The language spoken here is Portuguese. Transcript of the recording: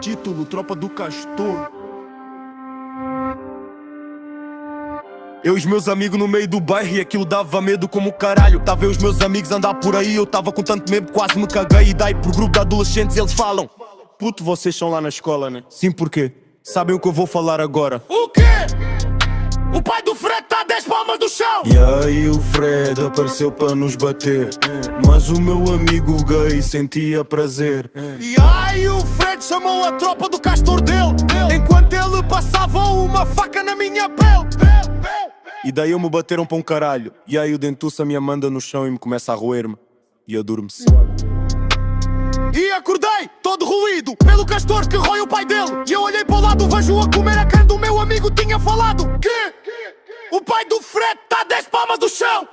Título, Tropa do Castor. Eu e os meus amigos no meio do bairro e aquilo dava medo como caralho. Tava eu e os meus amigos andar por aí, eu tava com tanto medo, quase me caguei. E daí pro grupo de adolescentes eles falam: puto, vocês são lá na escola, né? Sim, porquê? Sabem o que eu vou falar agora? O quê? O pai do Fred tá 10 palmas do chão. E aí o Fred apareceu para nos bater, mas o meu amigo gay sentia prazer. E aí o Fred chamou a tropa do castor dele, enquanto ele passava uma faca na minha pele. E daí eu me bateram para um caralho. E aí o dentuça me manda no chão e me começa a roer-me. E adormeci. E acordei, todo ruído, pelo castor que rói o pai dele. E eu olhei para o lado, vejo a comer a carne do meu amigo tinha falado que o pai do Fred tá 10 palmas do chão.